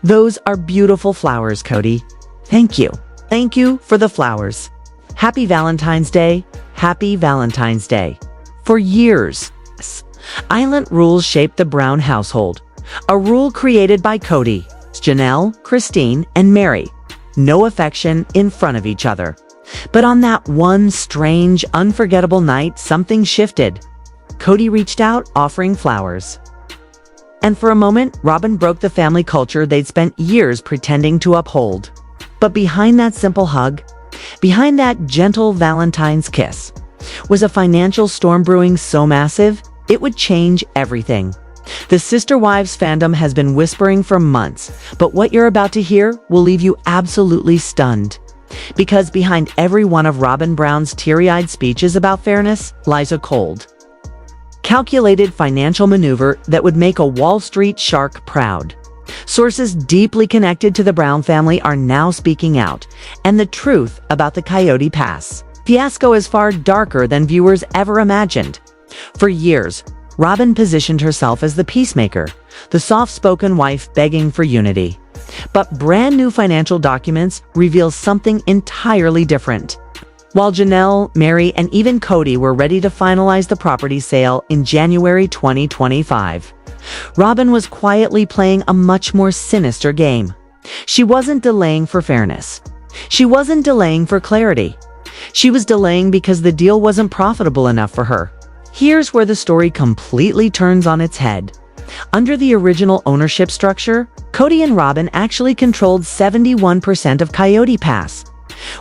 Those are beautiful flowers, Kody. Thank you. Thank you for the flowers. Happy Valentine's Day. Happy Valentine's Day. For years, island rules shaped the Brown household. A rule created by Kody, Janelle, Christine, and Meri. No affection in front of each other. But on that one strange, unforgettable night, something shifted. Kody reached out, offering flowers. And for a moment, Robyn broke the family culture they'd spent years pretending to uphold. But behind that simple hug, behind that gentle Valentine's kiss, was a financial storm brewing so massive, it would change everything. The Sister Wives fandom has been whispering for months, but what you're about to hear will leave you absolutely stunned. Because behind every one of Robyn Brown's teary-eyed speeches about fairness lies a cold, calculated financial maneuver that would make a Wall Street shark proud. Sources deeply connected to the Brown family are now speaking out, and the truth about the Coyote Pass fiasco is far darker than viewers ever imagined. For years, Robyn positioned herself as the peacemaker, the soft-spoken wife begging for unity. But brand new financial documents reveal something entirely different. While Janelle, Meri, and even Kody were ready to finalize the property sale in January 2025, Robyn was quietly playing a much more sinister game. She wasn't delaying for fairness. She wasn't delaying for clarity. She was delaying because the deal wasn't profitable enough for her. Here's where the story completely turns on its head. Under the original ownership structure, Kody and Robyn actually controlled 71% of Coyote Pass.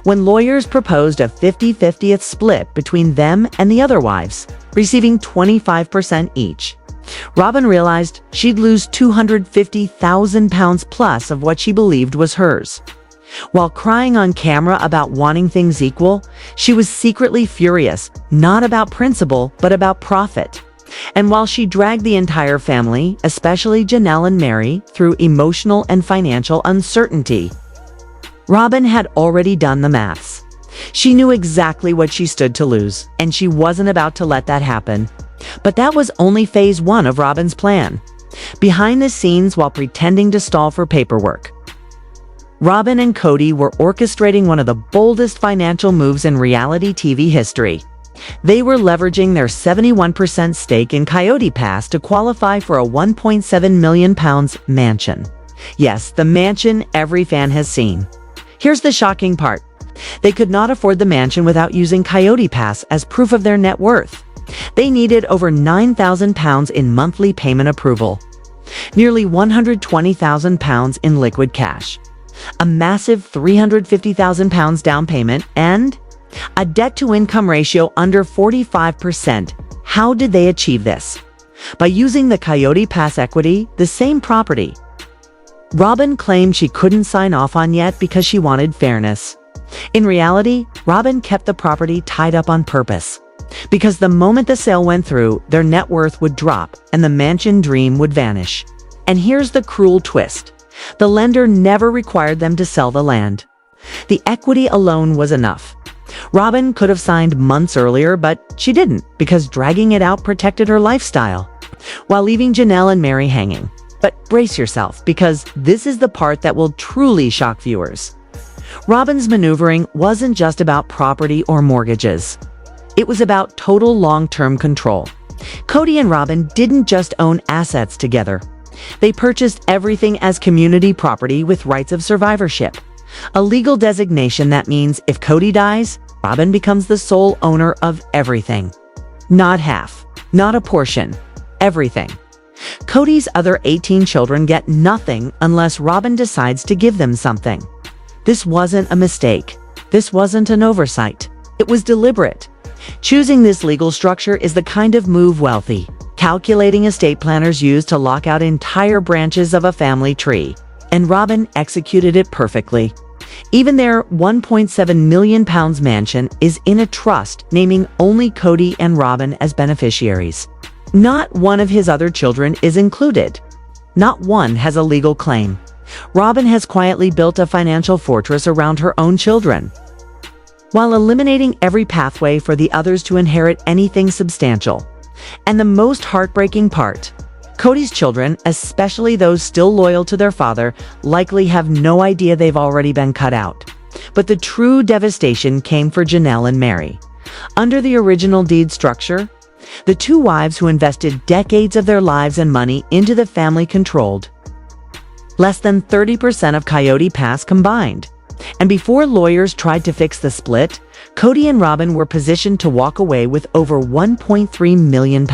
When lawyers proposed a 50-50th split between them and the other wives, receiving 25% each, Robyn realized she'd lose £250,000 plus of what she believed was hers. While crying on camera about wanting things equal, she was secretly furious, not about principle, but about profit. And while she dragged the entire family, especially Janelle and Meri, through emotional and financial uncertainty, Robyn had already done the maths. She knew exactly what she stood to lose, and she wasn't about to let that happen. But that was only phase one of Robyn's plan. Behind the scenes, while pretending to stall for paperwork, Robyn and Kody were orchestrating one of the boldest financial moves in reality TV history. They were leveraging their 71% stake in Coyote Pass to qualify for a £1.7 million mansion. Yes, the mansion every fan has seen. Here's the shocking part. They could not afford the mansion without using Coyote Pass as proof of their net worth. They needed over £9,000 in monthly payment approval, nearly £120,000 in liquid cash, a massive £350,000 down payment, and a debt-to-income ratio under 45%. How did they achieve this? By using the Coyote Pass equity, the same property Robyn claimed she couldn't sign off on yet because she wanted fairness. In reality, Robyn kept the property tied up on purpose, because the moment the sale went through, their net worth would drop and the mansion dream would vanish. And here's the cruel twist. The lender never required them to sell the land. The equity alone was enough. Robyn could have signed months earlier, but she didn't, because dragging it out protected her lifestyle, while leaving Janelle and Meri hanging. But brace yourself, because this is the part that will truly shock viewers. Robyn's maneuvering wasn't just about property or mortgages. It was about total long-term control. Kody and Robyn didn't just own assets together. They purchased everything as community property with rights of survivorship, a legal designation that means if Kody dies, Robyn becomes the sole owner of everything. Not half, not a portion, everything. Kody's other 18 children get nothing unless Robyn decides to give them something. This wasn't a mistake. This wasn't an oversight. It was deliberate. Choosing this legal structure is the kind of move wealthy, calculating estate planners use to lock out entire branches of a family tree. And Robyn executed it perfectly. Even their £1.7 million mansion is in a trust, naming only Kody and Robyn as beneficiaries. Not one of his other children is included. Not one has a legal claim. Robyn has quietly built a financial fortress around her own children, while eliminating every pathway for the others to inherit anything substantial. And the most heartbreaking part, Kody's children, especially those still loyal to their father, likely have no idea they've already been cut out. But the true devastation came for Janelle and Meri. Under the original deed structure, the two wives who invested decades of their lives and money into the family controlled less than 30% of Coyote Pass combined. And before lawyers tried to fix the split, Kody and Robyn were positioned to walk away with over £1.3 million.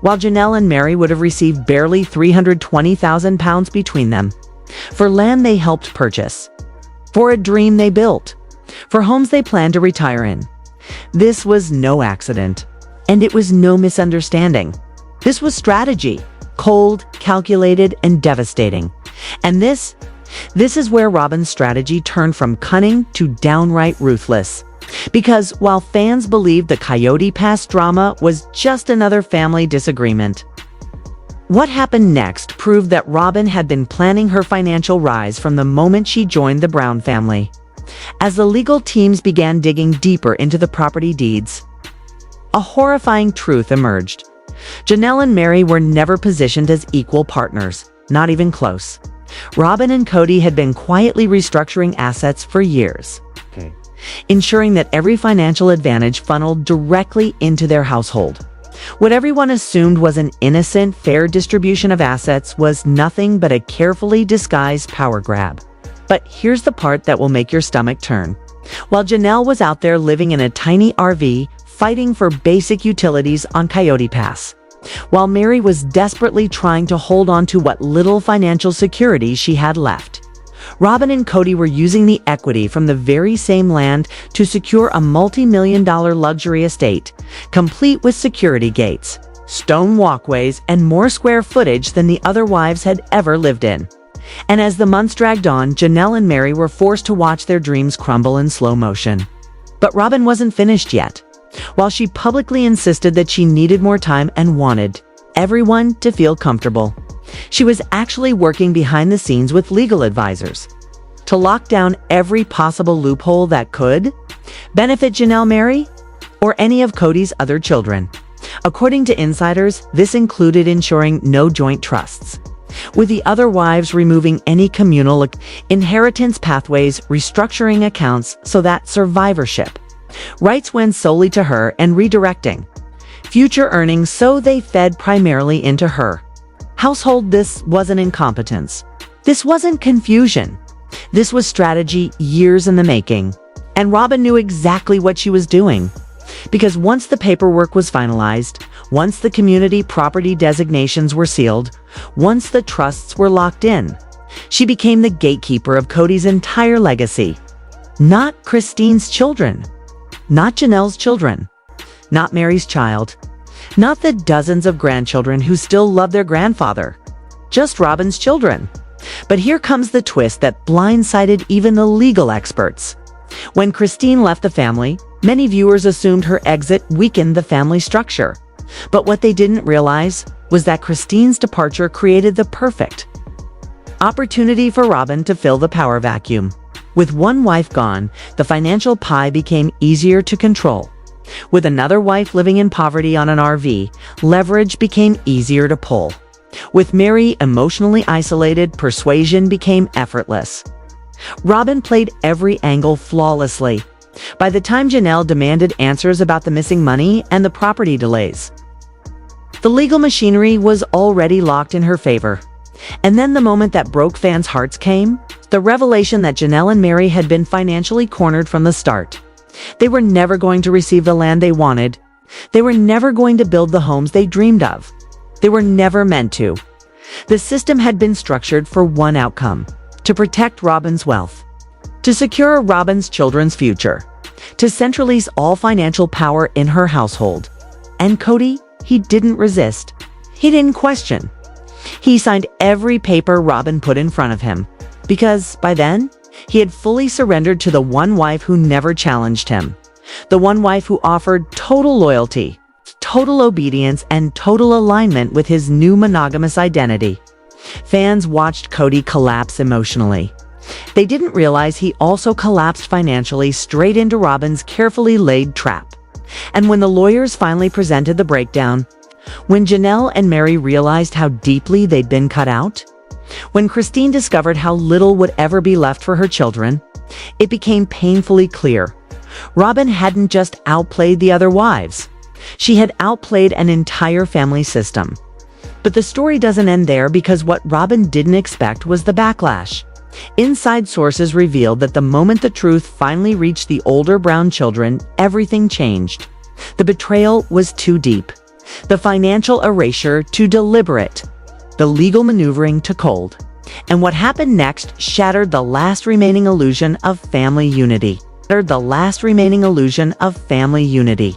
While Janelle and Meri would have received barely £320,000 between them. For land they helped purchase. For a dream they built. For homes they planned to retire in. This was no accident. And it was no misunderstanding. This was strategy. Cold, calculated, and devastating. And this is where Robyn's strategy turned from cunning to downright ruthless. Because while fans believed the Coyote Pass drama was just another family disagreement, what happened next proved that Robyn had been planning her financial rise from the moment she joined the Brown family. As the legal teams began digging deeper into the property deeds, a horrifying truth emerged. Janelle and Meri were never positioned as equal partners, not even close. Robyn and Kody had been quietly restructuring assets for years, ensuring that every financial advantage funneled directly into their household. What everyone assumed was an innocent, fair distribution of assets was nothing but a carefully disguised power grab. But here's the part that will make your stomach turn. While Janelle was out there living in a tiny RV, fighting for basic utilities on Coyote Pass, while Meri was desperately trying to hold on to what little financial security she had left, Robyn and Kody were using the equity from the very same land to secure a multi-million-dollar luxury estate, complete with security gates, stone walkways, and more square footage than the other wives had ever lived in. And as the months dragged on, Janelle and Meri were forced to watch their dreams crumble in slow motion. But Robyn wasn't finished yet. While she publicly insisted that she needed more time and wanted everyone to feel comfortable, she was actually working behind the scenes with legal advisors to lock down every possible loophole that could benefit Janelle, Meri, or any of Kody's other children. According to insiders, this included ensuring no joint trusts, with the other wives removing any communal inheritance pathways, restructuring accounts so that survivorship rights went solely to her, and redirecting future earnings so they fed primarily into her household. This wasn't incompetence. This wasn't confusion. This was strategy, years in the making. And Robyn knew exactly what she was doing. Because once the paperwork was finalized, once the community property designations were sealed, once the trusts were locked in, she became the gatekeeper of Kody's entire legacy. Not Christine's children. Not Janelle's children. Not Meri's child. Not the dozens of grandchildren who still love their grandfather. Just Robyn's children. But here comes the twist that blindsided even the legal experts. When Christine left the family, many viewers assumed her exit weakened the family structure. But what they didn't realize was that Christine's departure created the perfect opportunity for Robyn to fill the power vacuum. With one wife gone, the financial pie became easier to control. With another wife living in poverty on an RV, leverage became easier to pull. With Meri emotionally isolated, persuasion became effortless. Robyn played every angle flawlessly. By the time Janelle demanded answers about the missing money and the property delays, the legal machinery was already locked in her favor. And then the moment that broke fans' hearts came, the revelation that Janelle and Meri had been financially cornered from the start. They were never going to receive the land they wanted. They were never going to build the homes they dreamed of. They were never meant to. The system had been structured for one outcome: to protect Robyn's wealth, to secure Robyn's children's future, to centralize all financial power in her household. And Kody, he didn't resist. He didn't question. He signed every paper Robyn put in front of him, because by then, he had fully surrendered to the one wife who never challenged him. The one wife who offered total loyalty, total obedience, and total alignment with his new monogamous identity. Fans watched Kody collapse emotionally. They didn't realize he also collapsed financially straight into Robyn's carefully laid trap. And when the lawyers finally presented the breakdown, When Janelle and Meri realized how deeply they'd been cut out, when Christine discovered how little would ever be left for her children, it became painfully clear. Robyn hadn't just outplayed the other wives. She had outplayed an entire family system. But the story doesn't end there, because what Robyn didn't expect was the backlash. Inside sources revealed that the moment the truth finally reached the older Brown children, everything changed. The betrayal was too deep. The financial erasure too deliberate. The legal maneuvering too cold. And what happened next shattered the last remaining illusion of family unity.